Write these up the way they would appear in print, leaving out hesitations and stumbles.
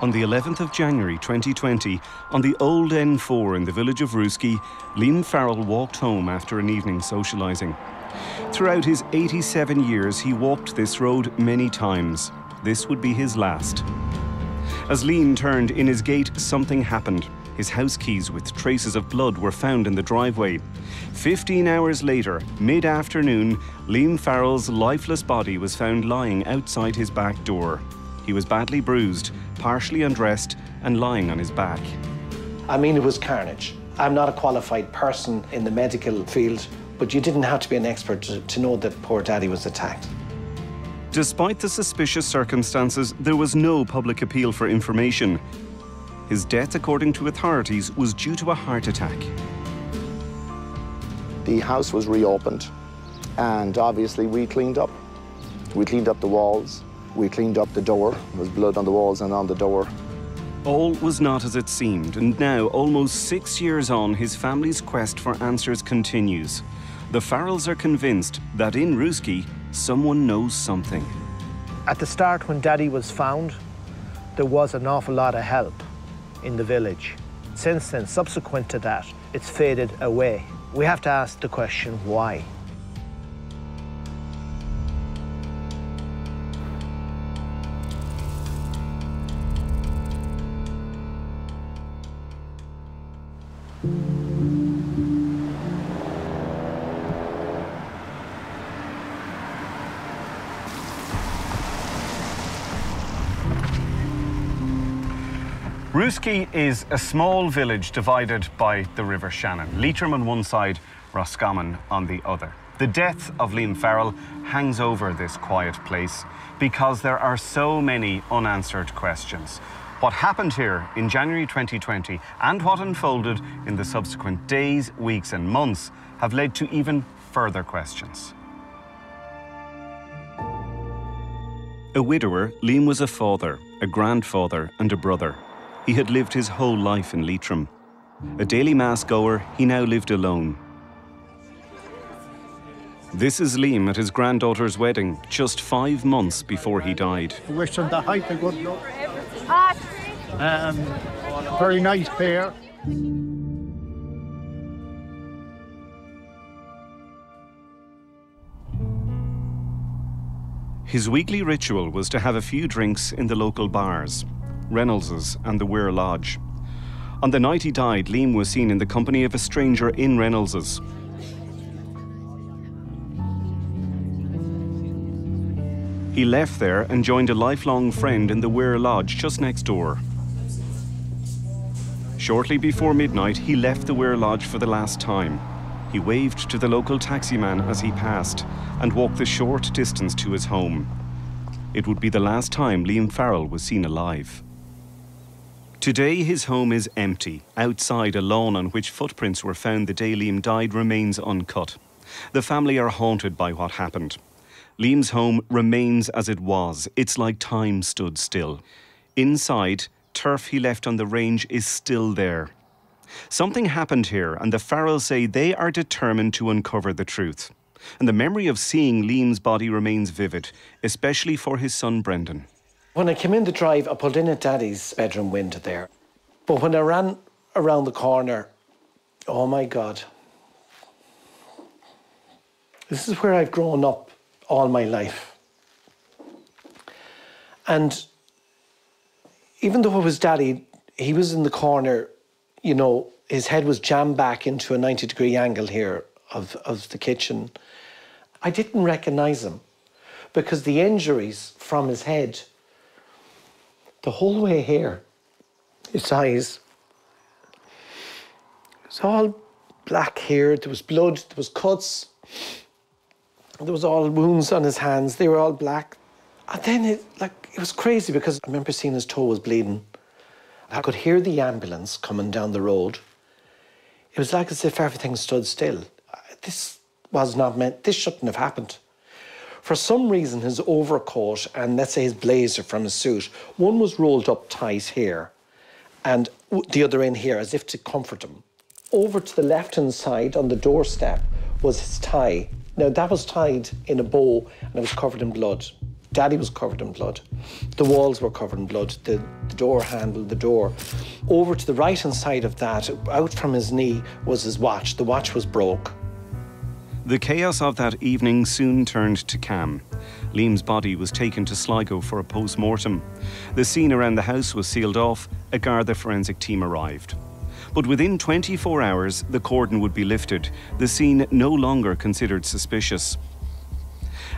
On the 11th of January 2020, on the old N4 in the village of Rooskey, Liam Farrell walked home after an evening socialising. Throughout his 87 years, he walked this road many times. This would be his last. As Liam turned in his gate, something happened. His house keys with traces of blood were found in the driveway. 15 hours later, mid-afternoon, Liam Farrell's lifeless body was found lying outside his back door. He was badly bruised, partially undressed, and lying on his back. I mean, it was carnage. I'm not a qualified person in the medical field, but you didn't have to be an expert to know that poor Daddy was attacked. Despite the suspicious circumstances, there was no public appeal for information. His death, according to authorities, was due to a heart attack. The house was reopened, and obviously we cleaned up. We cleaned up the walls. We cleaned up the door. There was blood on the walls and on the door. All was not as it seemed, and now, almost 6 years on, his family's quest for answers continues. The Farrells are convinced that in Rooskey, someone knows something. At the start, when Daddy was found, there was an awful lot of help in the village. Since then, subsequent to that, it's faded away. We have to ask the question, why? Rooskey is a small village divided by the River Shannon. Leitrim on one side, Roscommon on the other. The death of Liam Farrell hangs over this quiet place because there are so many unanswered questions. What happened here in January 2020 and what unfolded in the subsequent days, weeks and months have led to even further questions. A widower, Liam was a father, a grandfather and a brother. He had lived his whole life in Leitrim. A daily mass goer, he now lived alone. This is Liam at his granddaughter's wedding, just 5 months before he died. I wish them the height of good luck. Very nice pair. His weekly ritual was to have a few drinks in the local bars, Reynolds's and the Weir Lodge. On the night he died, Liam was seen in the company of a stranger in Reynolds's. He left there and joined a lifelong friend in the Weir Lodge just next door. Shortly before midnight, he left the Weir Lodge for the last time. He waved to the local taximan as he passed and walked the short distance to his home. It would be the last time Liam Farrell was seen alive. Today, his home is empty. Outside, a lawn on which footprints were found the day Liam died remains uncut. The family are haunted by what happened. Liam's home remains as it was. It's like time stood still. Inside, turf he left on the range is still there. Something happened here, and the Farrells say they are determined to uncover the truth. And the memory of seeing Liam's body remains vivid, especially for his son Brendan. When I came in the drive, I pulled in at Daddy's bedroom window there. But when I ran around the corner, oh my God. This is where I've grown up all my life. And even though it was Daddy, he was in the corner, you know, his head was jammed back into a 90-degree angle here of the kitchen. I didn't recognise him because the injuries from his head, the whole way here, his eyes, it's all black here. There was blood, there was cuts, there was all wounds on his hands. They were all black. And then it was crazy because I remember seeing his toe was bleeding. I could hear the ambulance coming down the road. It was like as if everything stood still. This was not meant, this shouldn't have happened. For some reason, his overcoat and let's say his blazer from his suit, one was rolled up tight here and the other in here as if to comfort him. Over to the left-hand side on the doorstep was his tie. Now that was tied in a bow and it was covered in blood. Daddy was covered in blood. The walls were covered in blood. The door handle, the door. Over to the right-hand side of that, out from his knee, was his watch. The watch was broke. The chaos of that evening soon turned to calm. Liam's body was taken to Sligo for a post-mortem. The scene around the house was sealed off. A Garda forensic team arrived. But within 24 hours, the cordon would be lifted. The scene no longer considered suspicious.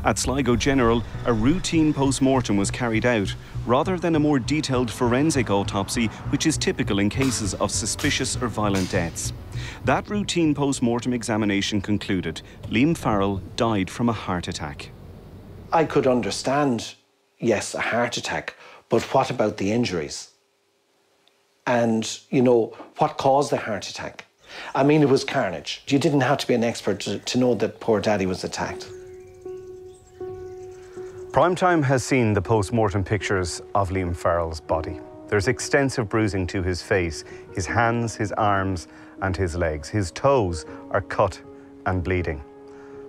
At Sligo General, a routine post-mortem was carried out, rather than a more detailed forensic autopsy, which is typical in cases of suspicious or violent deaths. That routine post-mortem examination concluded Liam Farrell died from a heart attack. I could understand, yes, a heart attack, but what about the injuries? And, you know, what caused the heart attack? I mean, it was carnage. You didn't have to be an expert to know that poor Daddy was attacked. Primetime has seen the post-mortem pictures of Liam Farrell's body. There's extensive bruising to his face, his hands, his arms and his legs. His toes are cut and bleeding.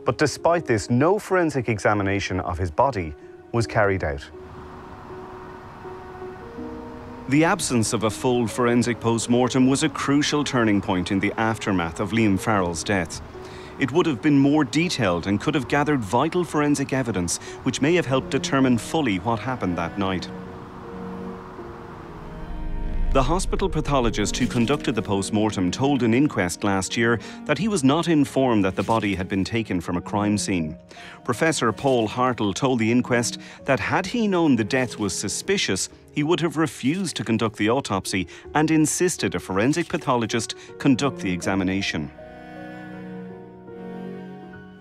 But despite this, no forensic examination of his body was carried out. The absence of a full forensic post-mortem was a crucial turning point in the aftermath of Liam Farrell's death. It would have been more detailed and could have gathered vital forensic evidence which may have helped determine fully what happened that night. The hospital pathologist who conducted the post-mortem told an inquest last year that he was not informed that the body had been taken from a crime scene. Professor Paul Hartle told the inquest that had he known the death was suspicious, he would have refused to conduct the autopsy and insisted a forensic pathologist conduct the examination.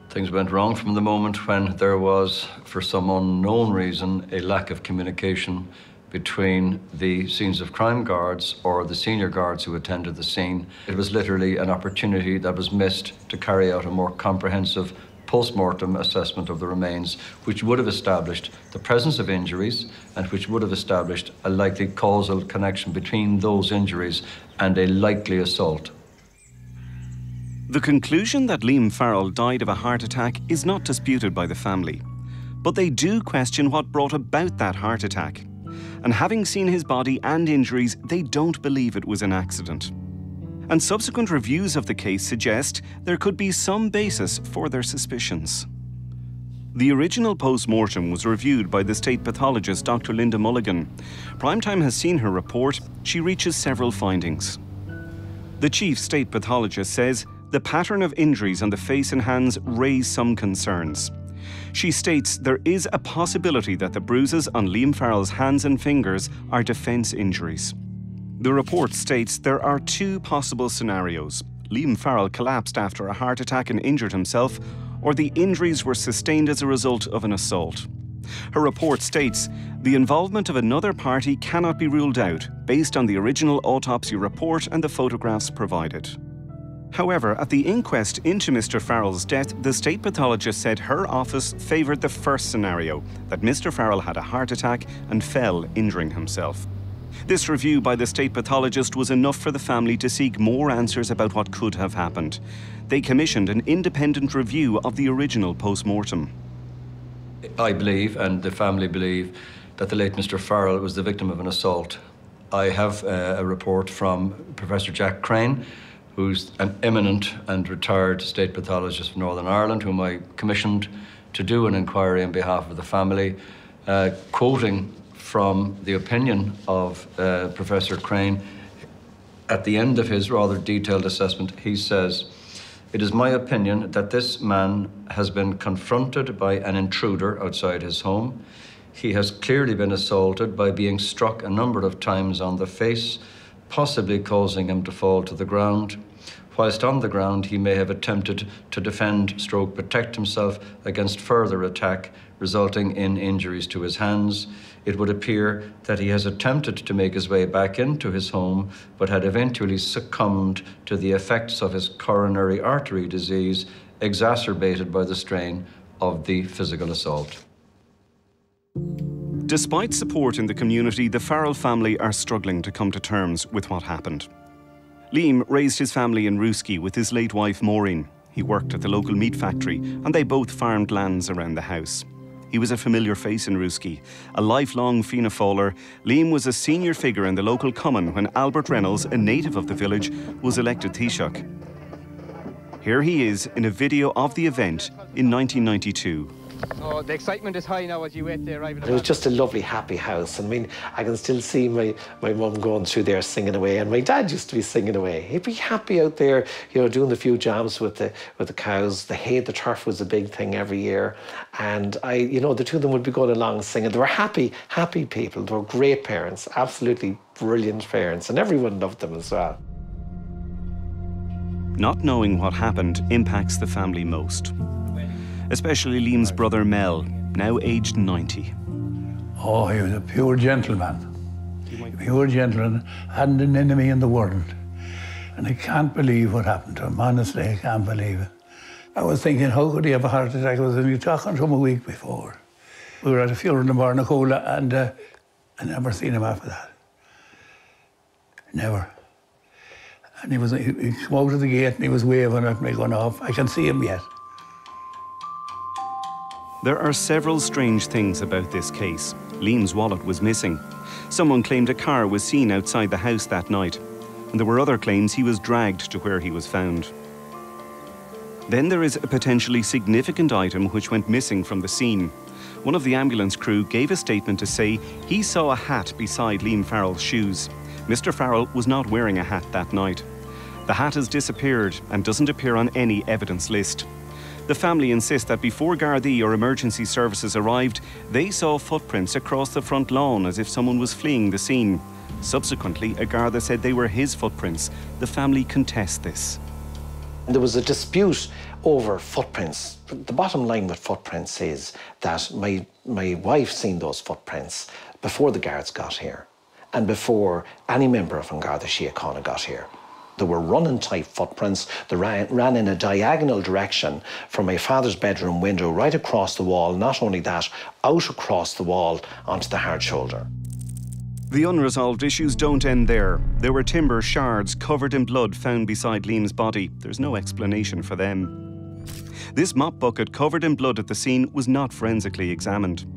Things went wrong from the moment when there was, for some unknown reason, a lack of communication between the scenes of crime guards or the senior guards who attended the scene. It was literally an opportunity that was missed to carry out a more comprehensive post-mortem assessment of the remains, which would have established the presence of injuries and which would have established a likely causal connection between those injuries and a likely assault. The conclusion that Liam Farrell died of a heart attack is not disputed by the family. But they do question what brought about that heart attack. And having seen his body and injuries, they don't believe it was an accident. And subsequent reviews of the case suggest there could be some basis for their suspicions. The original post-mortem was reviewed by the state pathologist Dr. Linda Mulligan. Primetime has seen her report. She reaches several findings. The chief state pathologist says the pattern of injuries on the face and hands raise some concerns. She states there is a possibility that the bruises on Liam Farrell's hands and fingers are defence injuries. The report states there are two possible scenarios. Liam Farrell collapsed after a heart attack and injured himself, or the injuries were sustained as a result of an assault. Her report states the involvement of another party cannot be ruled out based on the original autopsy report and the photographs provided. However, at the inquest into Mr. Farrell's death, the state pathologist said her office favoured the first scenario, that Mr. Farrell had a heart attack and fell, injuring himself. This review by the state pathologist was enough for the family to seek more answers about what could have happened. They commissioned an independent review of the original post-mortem. I believe, and the family believe, that the late Mr. Farrell was the victim of an assault. I have a report from Professor Jack Crane, who's an eminent and retired state pathologist from Northern Ireland, whom I commissioned to do an inquiry on behalf of the family, quoting from the opinion of Professor Crane. At the end of his rather detailed assessment, he says, "It is my opinion that this man has been confronted by an intruder outside his home. He has clearly been assaulted by being struck a number of times on the face, possibly causing him to fall to the ground. Whilst on the ground, he may have attempted to protect himself against further attack, resulting in injuries to his hands. It would appear that he has attempted to make his way back into his home, but had eventually succumbed to the effects of his coronary artery disease, exacerbated by the strain of the physical assault." Despite support in the community, the Farrell family are struggling to come to terms with what happened. Liam raised his family in Rooskey with his late wife Maureen. He worked at the local meat factory and they both farmed lands around the house. He was a familiar face in Rooskey. A lifelong Fianna Fáiler, Liam was a senior figure in the local common when Albert Reynolds, a native of the village, was elected Taoiseach. Here he is in a video of the event in 1992. So the excitement is high now as you wait there. It was just a lovely, happy house. I mean, I can still see my mum going through there singing away, and my dad used to be singing away. He'd be happy out there, you know, doing the few jobs with the cows. The hay, the turf was a big thing every year. And the two of them would be going along singing. They were happy people. They were great parents, absolutely brilliant parents, and everyone loved them as well. Not knowing what happened impacts the family most. Especially Liam's brother Mel, now aged 90. Oh, he was a pure gentleman. A pure gentleman, hadn't an enemy in the world. And I can't believe what happened to him. Honestly, I can't believe it. I was thinking, how could he have a heart attack? I was only talking to him a week before. We were at a funeral in Barnacola, and I never seen him after that. Never. And he came out of the gate and he was waving at me, going off. I can see him yet. There are several strange things about this case. Liam's wallet was missing. Someone claimed a car was seen outside the house that night, and there were other claims he was dragged to where he was found. Then there is a potentially significant item which went missing from the scene. One of the ambulance crew gave a statement to say he saw a hat beside Liam Farrell's shoes. Mr. Farrell was not wearing a hat that night. The hat has disappeared and doesn't appear on any evidence list. The family insist that before Gardaí or emergency services arrived, they saw footprints across the front lawn as if someone was fleeing the scene. Subsequently, a Garda said they were his footprints. The family contest this. There was a dispute over footprints. The bottom line with footprints is that my wife seen those footprints before the guards got here and before any member of An Garda Síochána got here. There were running type footprints that ran in a diagonal direction from my father's bedroom window right across the wall. Not only that, out across the wall onto the hard shoulder. The unresolved issues don't end there. There were timber shards covered in blood found beside Liam's body. There's no explanation for them. This mop bucket covered in blood at the scene was not forensically examined.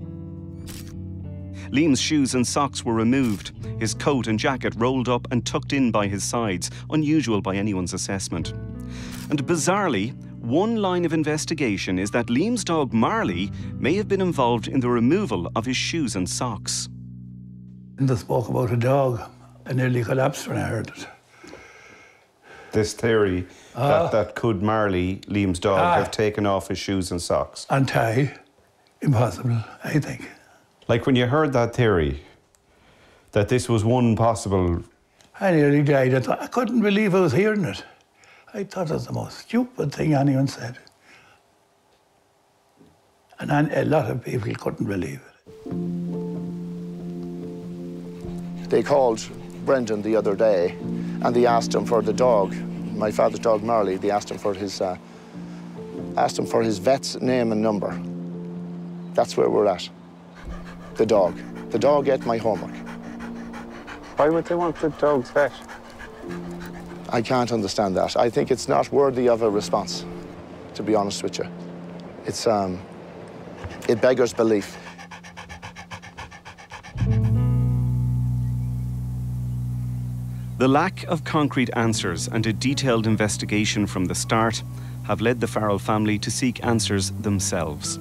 Liam's shoes and socks were removed, his coat and jacket rolled up and tucked in by his sides, unusual by anyone's assessment. And bizarrely, one line of investigation is that Liam's dog Marley may have been involved in the removal of his shoes and socks. They spoke about a dog. I nearly collapsed when I heard it. This theory that could Marley, Liam's dog, have taken off his shoes and socks? And tie. Impossible, I think. Like when you heard that theory, that this was one possible... I nearly died. I couldn't believe I was hearing it. I thought it was the most stupid thing anyone said. And a lot of people couldn't believe it. They called Brendan the other day and they asked him for the dog, my father's dog Marley. They asked him for his vet's name and number. That's where we're at. The dog. The dog ate my homework. Why would they want the dog's vet? I can't understand that. I think it's not worthy of a response, to be honest with you. It's, it beggars belief. The lack of concrete answers and a detailed investigation from the start have led the Farrell family to seek answers themselves.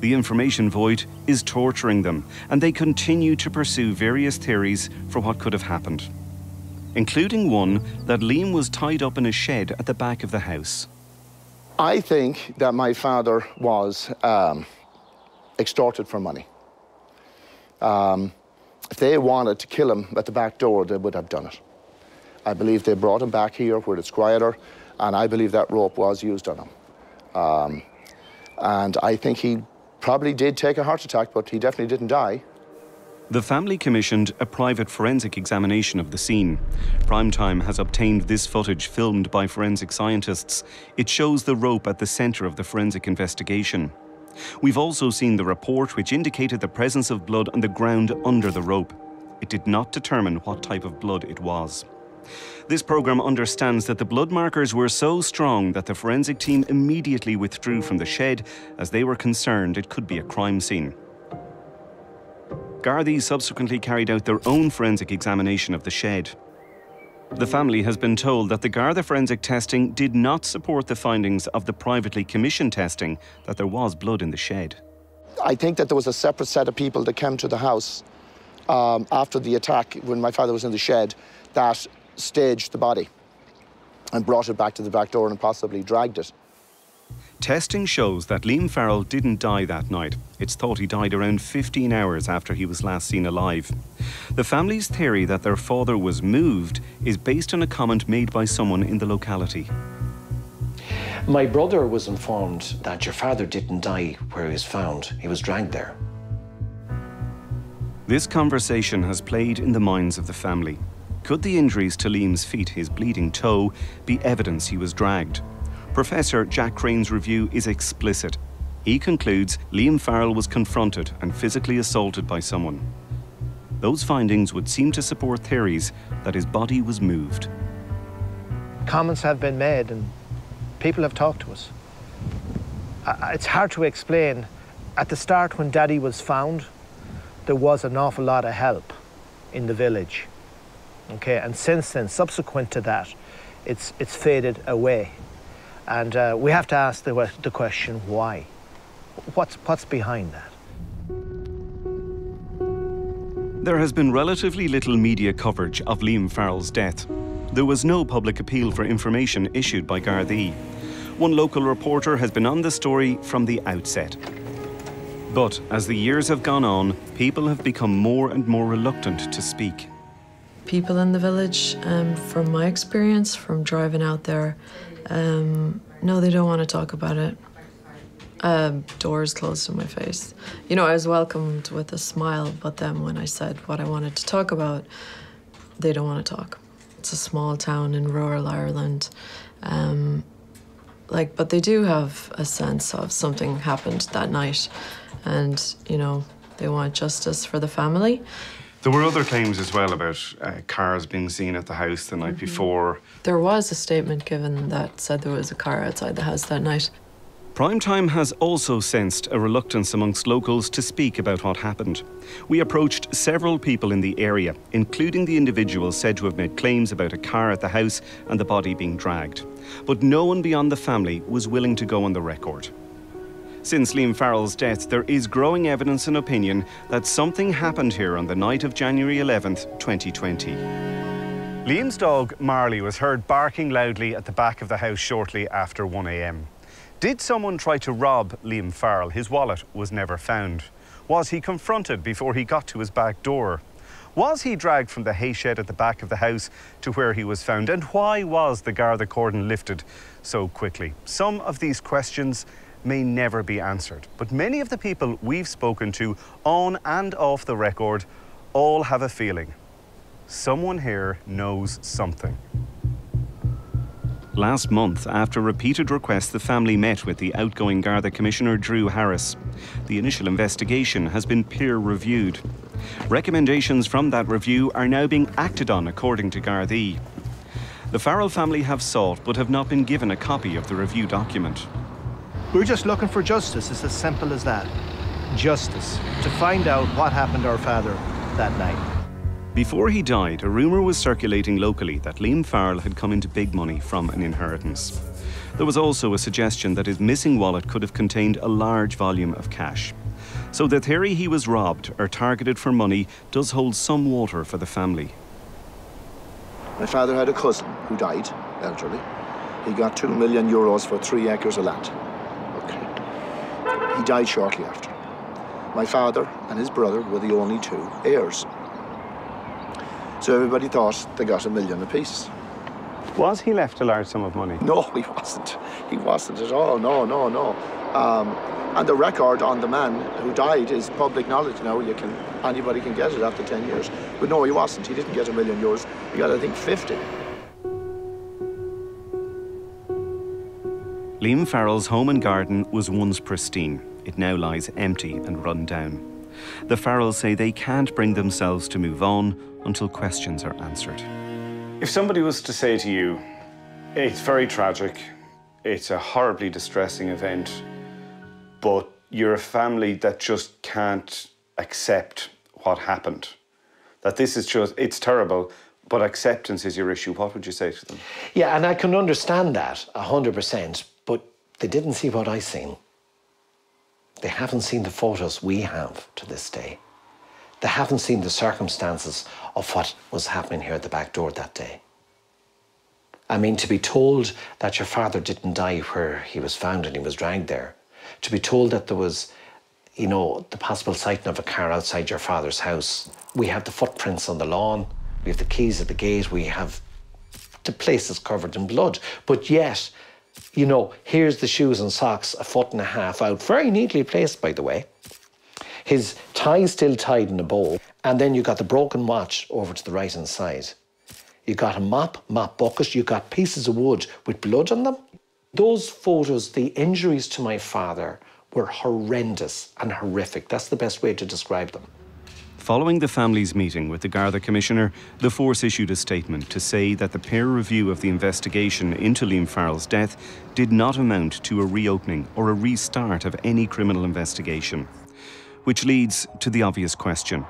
The information void is torturing them, and they continue to pursue various theories for what could have happened, including one that Liam was tied up in a shed at the back of the house. I think that my father was extorted for money. If they wanted to kill him at the back door, they would have done it. I believe they brought him back here where it's quieter, and I believe that rope was used on him. And I think he probably did take a heart attack, but he definitely didn't die. The family commissioned a private forensic examination of the scene. Primetime has obtained this footage filmed by forensic scientists. It shows the rope at the centre of the forensic investigation. We've also seen the report which indicated the presence of blood on the ground under the rope. It did not determine what type of blood it was. This programme understands that the blood markers were so strong that the forensic team immediately withdrew from the shed as they were concerned it could be a crime scene. Gardaí subsequently carried out their own forensic examination of the shed. The family has been told that the Garda forensic testing did not support the findings of the privately commissioned testing that there was blood in the shed. I think that there was a separate set of people that came to the house after the attack, when my father was in the shed, that staged the body and brought it back to the back door and possibly dragged it. Testing shows that Liam Farrell didn't die that night. It's thought he died around 15 hours after he was last seen alive. The family's theory that their father was moved is based on a comment made by someone in the locality. My brother was informed that your father didn't die where he was found. He was dragged there. This conversation has played in the minds of the family. Could the injuries to Liam's feet, his bleeding toe, be evidence he was dragged? Professor Jack Crane's review is explicit. He concludes Liam Farrell was confronted and physically assaulted by someone. Those findings would seem to support theories that his body was moved. Comments have been made and people have talked to us. It's hard to explain. At the start, when Daddy was found, there was an awful lot of help in the village. Okay, and since then, subsequent to that, it's faded away. And we have to ask the question, why? What's behind that? There has been relatively little media coverage of Liam Farrell's death. There was no public appeal for information issued by Gardaí. One local reporter has been on the story from the outset. But as the years have gone on, people have become more and more reluctant to speak. People in the village, from my experience, from driving out there, no, they don't want to talk about it. Doors closed in my face. You know, I was welcomed with a smile, but then when I said what I wanted to talk about, they don't want to talk. It's a small town in rural Ireland. But they do have a sense of something happened that night. And, you know, they want justice for the family. There were other claims as well about cars being seen at the house the night before. There was a statement given that said there was a car outside the house that night. Primetime has also sensed a reluctance amongst locals to speak about what happened. We approached several people in the area, including the individual said to have made claims about a car at the house and the body being dragged. But no one beyond the family was willing to go on the record. Since Liam Farrell's death, there is growing evidence and opinion that something happened here on the night of January 11th, 2020. Liam's dog, Marley, was heard barking loudly at the back of the house shortly after 1 a.m. Did someone try to rob Liam Farrell? His wallet was never found. Was he confronted before he got to his back door? Was he dragged from the hay shed at the back of the house to where he was found? And why was the Garda cordon lifted so quickly? Some of these questions may never be answered, but many of the people we've spoken to on and off the record all have a feeling. Someone here knows something. Last month, after repeated requests, the family met with the outgoing Garda Commissioner Drew Harris. The initial investigation has been peer-reviewed. Recommendations from that review are now being acted on, according to Gardaí. The Farrell family have sought but have not been given a copy of the review document. We're just looking for justice. It's as simple as that. Justice. To find out what happened to our father that night. Before he died, a rumour was circulating locally that Liam Farrell had come into big money from an inheritance. There was also a suggestion that his missing wallet could have contained a large volume of cash. So the theory he was robbed or targeted for money does hold some water for the family. My father had a cousin who died, elderly. He got €2 million for 3 acres of land. Okay. He died shortly after. My father and his brother were the only 2 heirs. So everybody thought they got $1 million apiece. Was he left a large sum of money? No, he wasn't. He wasn't at all. No. And the record on the man who died is public knowledge now. Anybody can get it after 10 years. But no, he wasn't. He didn't get €1 million. He got, I think, 50. Liam Farrell's home and garden was once pristine. It now lies empty and run down. The Farrells say they can't bring themselves to move on until questions are answered. If somebody was to say to you, it's very tragic, it's a horribly distressing event, but you're a family that just can't accept what happened, that this is just, it's terrible, but acceptance is your issue, what would you say to them? Yeah, and I can understand that 100%, but they didn't see what I seen. They haven't seen the photos we have to this day. They haven't seen the circumstances of what was happening here at the back door that day. I mean, to be told that your father didn't die where he was found and he was dragged there, to be told that there was, you know, the possible sighting of a car outside your father's house. We have the footprints on the lawn, we have the keys at the gate, we have the place is covered in blood. But yet, you know, here's the shoes and socks 1.5 feet out, very neatly placed, by the way. His tie still tied in a bow, and then you got the broken watch over to the right-hand side. You got a mop bucket, you got pieces of wood with blood on them. Those photos, the injuries to my father were horrendous and horrific. That's the best way to describe them. Following the family's meeting with the Garda Commissioner, the force issued a statement to say that the peer review of the investigation into Liam Farrell's death did not amount to a reopening or a restart of any criminal investigation. Which leads to the obvious question.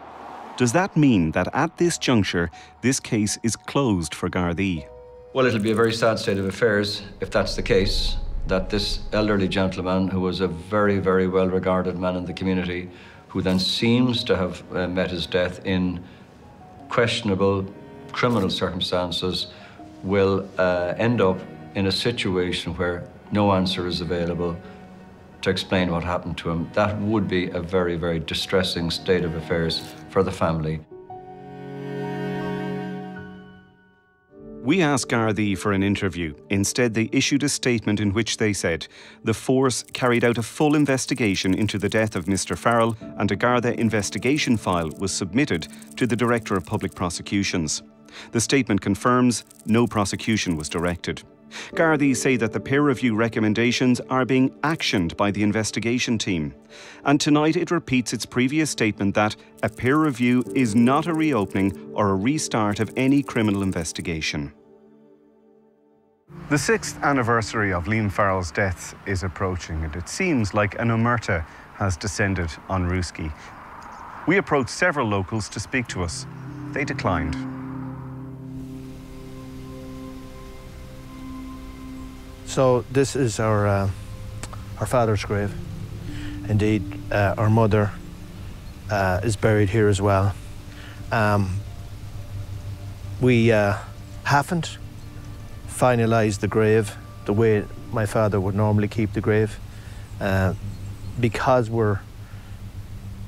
Does that mean that at this juncture, this case is closed for Gardaí? Well, it'll be a very sad state of affairs if that's the case, that this elderly gentleman, who was a very, very well-regarded man in the community, who then seems to have met his death in questionable criminal circumstances, will end up in a situation where no answer is available to explain what happened to him. That would be a very, very distressing state of affairs for the family. We asked Gardaí for an interview. Instead, they issued a statement in which they said the force carried out a full investigation into the death of Mr. Farrell, and a Garda investigation file was submitted to the Director of Public Prosecutions. The statement confirms no prosecution was directed. Gardaí say that the peer review recommendations are being actioned by the investigation team. And tonight it repeats its previous statement that a peer review is not a reopening or a restart of any criminal investigation. The 6th anniversary of Liam Farrell's death is approaching, and it seems like an omerta has descended on Rooskey. We approached several locals to speak to us. They declined. So this is our father's grave. Indeed, our mother is buried here as well. We haven't finalised the grave the way my father would normally keep the grave, because we're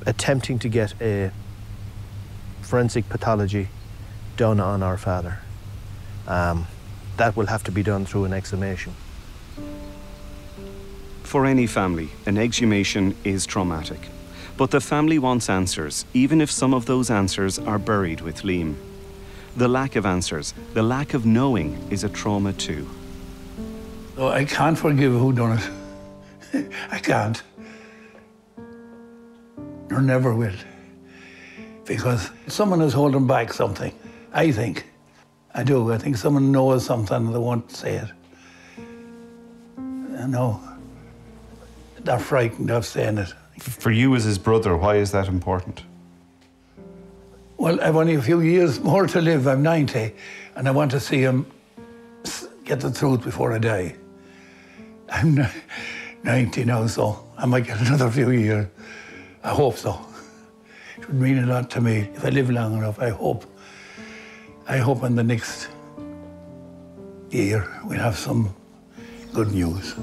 attempting to get a forensic pathology done on our father. That will have to be done through an exhumation. For any family, an exhumation is traumatic. But the family wants answers, even if some of those answers are buried with Liam. The lack of answers, the lack of knowing, is a trauma too. Oh, I can't forgive who done it. I can't. Or never will. Because someone is holding back something, I think. I do. I think someone knows something and they won't say it. I know. They're frightened of saying it. For you as his brother, why is that important? Well, I've only a few years more to live. I'm 90, and I want to see him get the truth before I die. I'm 90 now, so I might get another few years. I hope so. It would mean a lot to me if I live long enough. I hope in the next year we'll have some good news.